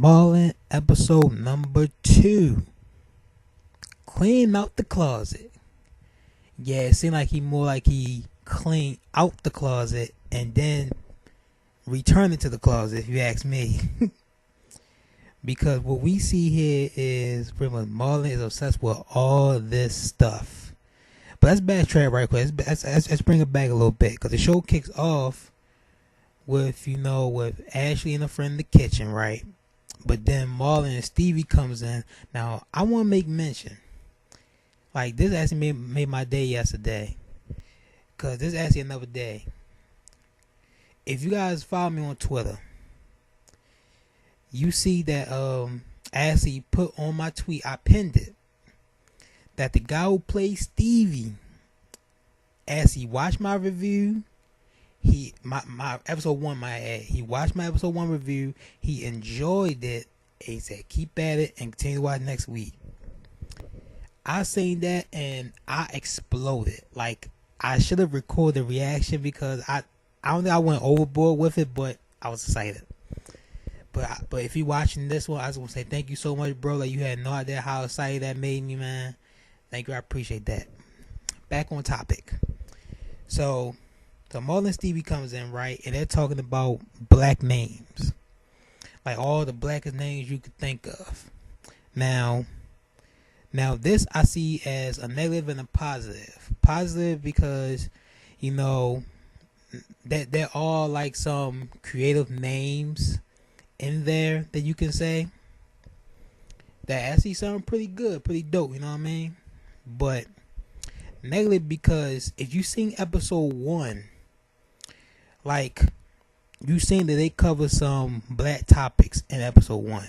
Marlon episode number 2. Clean out the closet. Yeah, it seemed like he cleaned out the closet and then returned it to the closet, if you ask me. Because what we see here is pretty much Marlon is obsessed with all this stuff. But let's backtrack right quick. Let's bring it back a little bit. Because the show kicks off with Ashley and a friend in the kitchen, right? But then Marlon and Stevie comes in. Now, I want to make mention. Like, this actually made my day yesterday. Because this is actually another day. If you guys follow me on Twitter, you see that Ashley put on my tweet, I pinned it, that the guy who plays Stevie, as he watched my review, my episode 1, he watched my episode 1 review, he enjoyed it, and he said keep at it and continue to watch next week. I seen that and I exploded. Like, I should have recorded the reaction because I don't think I went overboard with it, but I was excited. But if you're watching this one, I just want to say thank you so much, bro. Like, you had no idea how excited that made me, man. Thank you, I appreciate that. Back on topic. So Marlon and Stevie comes in, right, and they're talking about black names, like all the blackest names you could think of. Now this I see as a negative and a positive. Positive because that there are like some creative names in there that you can say that actually sound pretty good, pretty dope. You know what I mean? But negative because if you seen episode 1. Like, you seen that they cover some black topics in episode 1.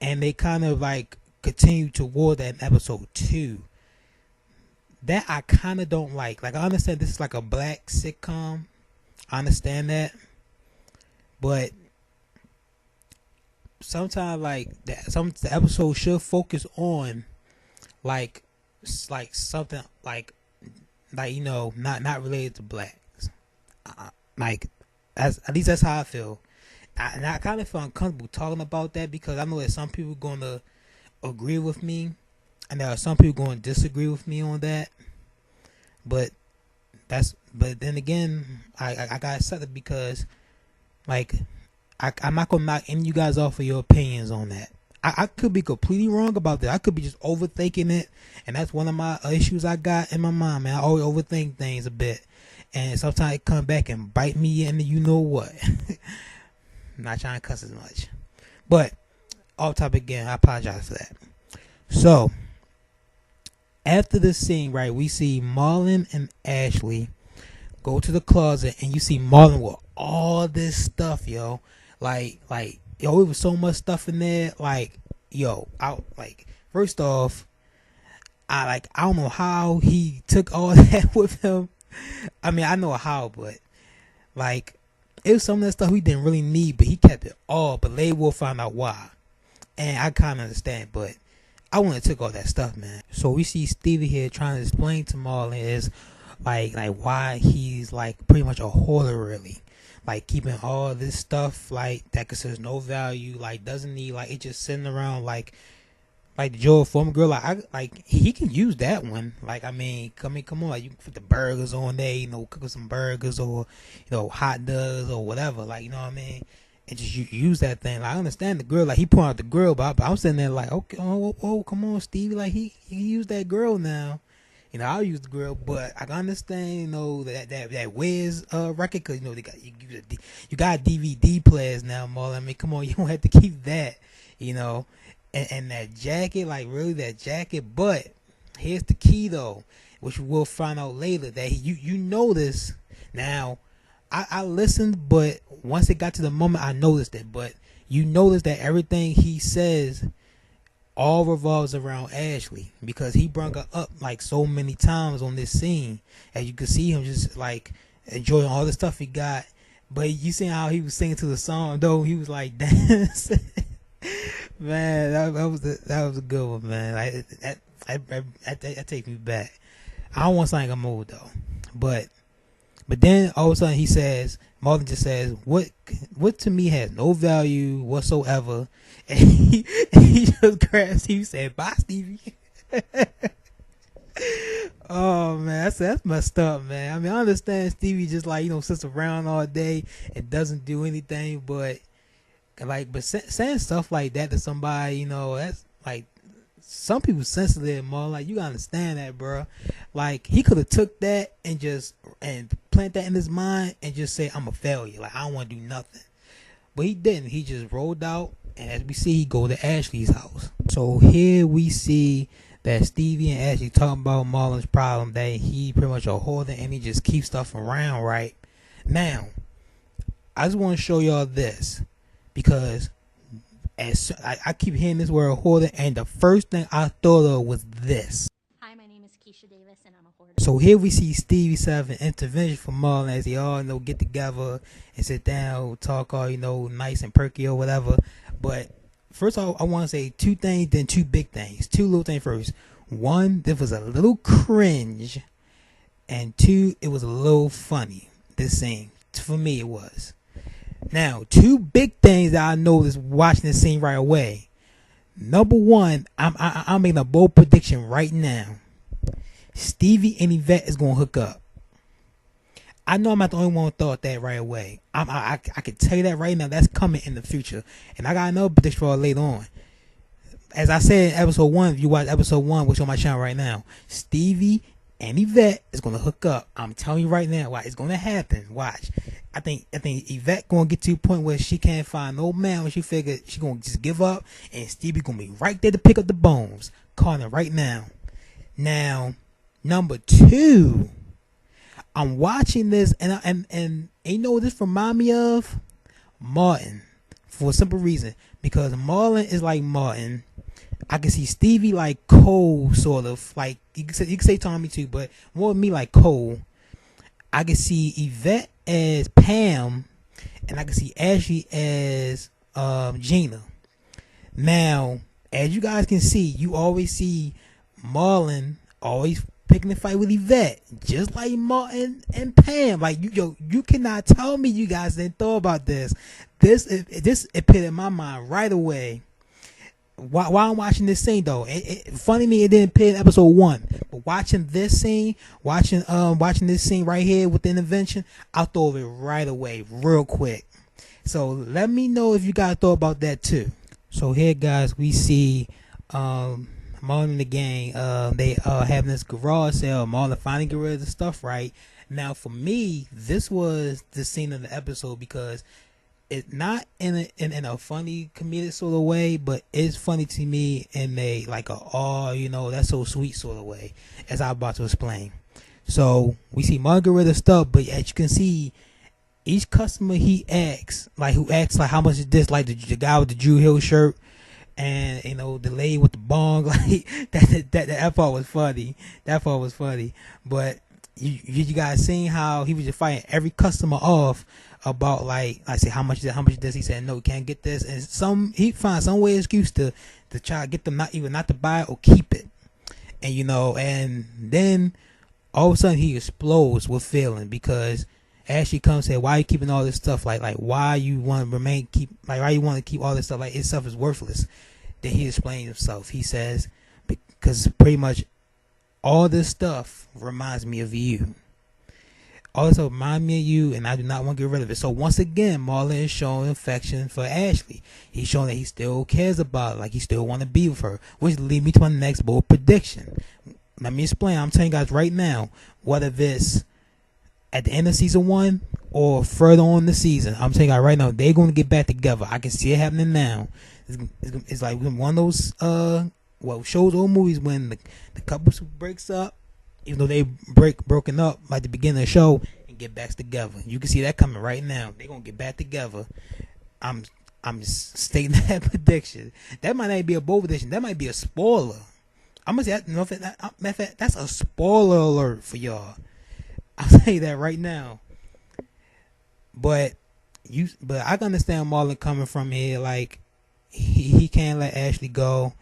And they kind of like continue toward that in episode 2. That I kind of don't like. Like, I understand this is like a black sitcom. I understand that. But sometimes like the episode should focus on like something like not related to blacks. Like, at least that's how I feel. And I kind of feel uncomfortable talking about that because I know that some people are going to agree with me, and there are some people going to disagree with me on that. But then again, I got accepted because, like, I'm not going to knock any of you guys off of your opinions on that. I could be completely wrong about that. I could be just overthinking it, and that's one of my issues I got in my mind, man. I always overthink things a bit. And sometimes it come back and bite me in the you know what. I'm not trying to cuss as much. But, off topic again, I apologize for that. So, after this scene, right, we see Marlon and Ashley go to the closet, and you see Marlon with all this stuff, yo. Like, it was so much stuff in there. First off, I don't know how he took all that with him. I mean, I know how, but like, it was some of that stuff we didn't really need, but he kept it all. But later we'll find out why, and I kind of understand. But I wouldn't have took all that stuff, man. So we see Stevie here trying to explain to Marlon is like why he's like pretty much a hoarder, really, like keeping all this stuff like that considers no value, like doesn't need, like it just sitting around like the Joe former girl, he can use that one. Like, come on, like you can put the burgers on there, cook some burgers or hot dogs or whatever, like, you know what I mean, and just use that thing. Like, I understand the grill, like he pointed out the grill, but I'm sitting there like, okay, oh, come on, Stevie, like he used that grill now. I'll use the grill, but I can understand, that Wiz record, because you got DVD players now, Marlon. I mean, come on, you don't have to keep that, And that jacket, like really that jacket. But here's the key though, which we'll find out later, that you notice now. I listened, but once it got to the moment, I noticed it. But you notice that everything he says all revolves around Ashley, because he brought her up like so many times on this scene, as you can see him just like enjoying all the stuff he got. But you see how he was singing to the song though, he was like dancing. Man, that was a good one, man. That takes me back. I don't want to sing a mood though, but But then all of a sudden Marlon just says, what to me has no value whatsoever. And he just grabs Stevie and said, bye, Stevie. Oh man, that's messed up, man. I mean, I understand Stevie just like, sits around all day and doesn't do anything, but saying stuff like that to somebody, that's like, some people sensitive, more like, you gotta understand that, bro. Like, he could have took that and plant that in his mind and just say, I'm a failure, like I don't want to do nothing. But he didn't. He just rolled out, and as we see, he go to Ashley's house. So here we see that Stevie and Ashley talking about Marlon's problem, that he pretty much a hoarder and he just keeps stuff around. Right now, I just want to show y'all this, because I keep hearing this word hoarder, and the first thing I thought of was this. Hi, my name is Keisha Davis, and I'm a hoarder. So here we see Stevie set up an intervention for Marlon as they all get together and sit down, talk all nice and perky or whatever. But first of all, I want to say two things, then two big things. Two little things first. One, this was a little cringe, and two, it was a little funny. This scene, for me, it was. Now, two big things that I noticed watching this scene right away. Number one, I'm making a bold prediction right now. Stevie and Yvette is gonna hook up. I know I'm not the only one who thought that right away. I can tell you that right now. That's coming in the future, and I got another prediction for later on. As I said in episode 1, if you watch episode 1, which is on my channel right now, Stevie and Yvette is gonna hook up. I'm telling you right now, it's gonna happen. Watch. I think Yvette gonna get to a point where she can't find no man when she figure she gonna just give up, and Stevie gonna be right there to pick up the bones. Calling it right now. Now, number two, I'm watching this, and you know what this remind me of? Martin, for a simple reason, because Marlon is like Martin. I can see Stevie like Cole, sort of like you can say Tommy too, but more of me like Cole. I can see Yvette as Pam, and I can see Ashley as Gina. Now, as you guys can see, you always see Marlon always picking a fight with Yvette, just like Martin and Pam. Like you cannot tell me you guys didn't thought about this. This appeared in my mind right away. While I'm watching this scene, though, funny to me, it didn't appear in episode 1. But watching this scene, watching this scene right here with the intervention, I thought of it right away, real quick. So let me know if you guys thought about that too. So here, guys, we see Marlon and the gang. They having this garage sale. Marlon finally get rid of the stuff. Right now, for me, this was the scene of the episode because it's not in a funny comedic sort of way, but it's funny to me in a like that's so sweet sort of way, as I'm about to explain. So we see Marlon get rid of stuff, but as you can see, each customer who asks like how much is this, like the guy with the Drew Hill shirt, and the lady with the bong, like that part was funny. That part was funny. But you guys seen how he was just fighting every customer off about, like, I say, how much is this? He said no, you can't get this, and he finds some way excuse to try to get them not to buy it or keep it. And and then all of a sudden he explodes with feeling, because Ashley comes and said, why are you keeping all this stuff? Like why you want to why you want to keep all this stuff? Like, this stuff is worthless. Then he explains himself. He says, because pretty much all this stuff reminds me of you. Also remind me of you, and I do not want to get rid of it. So once again, Marlon is showing affection for Ashley. He's showing that he still cares about her, like he still want to be with her, which leads me to my next bold prediction. Let me explain. I'm telling you guys right now, whether it's at the end of season 1 or further on in the season, I'm telling you guys right now, they're going to get back together. I can see it happening now. It's like one of those shows or movies when the couple breaks up, even though they broken up at the beginning of the show, and get back together. You can see that coming right now. They're gonna get back together. I'm stating that prediction. That might not be a bold prediction. That might be a spoiler. I'm gonna say that. Matter of fact, that's a spoiler alert for y'all. I'll tell you that right now. But I can understand Marlon coming from here. Like he can't let Ashley go.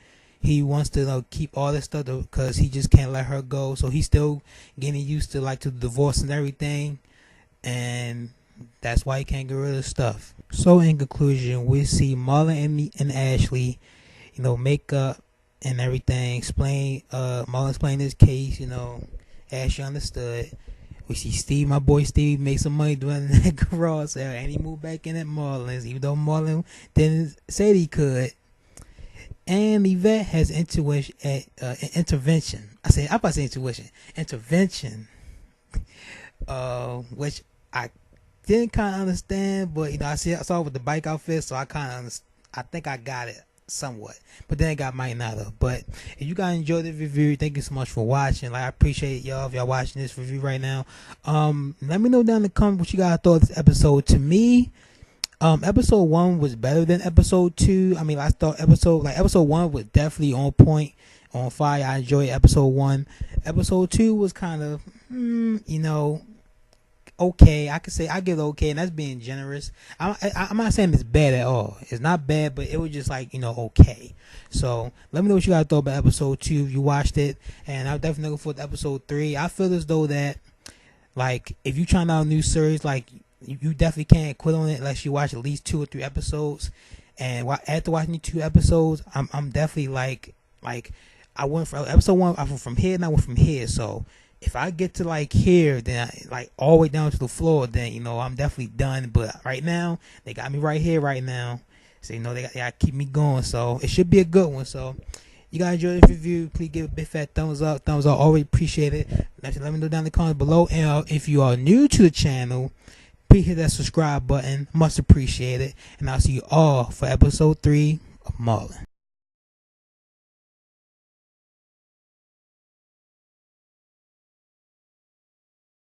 He wants to keep all this stuff because he just can't let her go. So he's still getting used to to the divorce and everything. and that's why he can't get rid of the stuff. So in conclusion, we see Marlon and Ashley, make up and everything. Marlon explain his case. Ashley understood. We see Steve, my boy Steve, make some money doing that garage sale, and he moved back in at Marlon's, even though Marlon didn't say he could. And Yvette has intervention. I'm about to say intuition. Intervention. Which I didn't kind of understand, but I saw it with the bike outfit, so I think I got it somewhat, but then I got might not have. But if you guys enjoyed the review, thank you so much for watching. I appreciate y'all if y'all watching this review right now. Let me know down in the comments what you guys thought of this episode. To me, episode 1 was better than episode 2. I thought episode 1 was definitely on point, on fire. I enjoyed episode 1. Episode 2 was kind of okay. I could say I give it okay, and that's being generous. I'm not saying it's bad at all. It's not bad, but it was just okay. So let me know what you guys thought about episode 2 if you watched it, and I'm definitely looking forward to episode 3. I feel as though that if you're trying out a new series, you definitely can't quit on it unless you watch at least 2 or 3 episodes. And after watching 2 episodes, I'm definitely I went from episode 1. I went from here, and I went from here. So if I get to here, then all the way down to the floor, then I'm definitely done. But right now, they got me right here, right now. So they got to keep me going. So it should be a good one. So you guys enjoy this review, please give a big fat thumbs up. Always appreciate it. Let me know down in the comments below. And if you are new to the channel, please hit that subscribe button. Much appreciated. And I'll see you all for episode 3 of Marlon.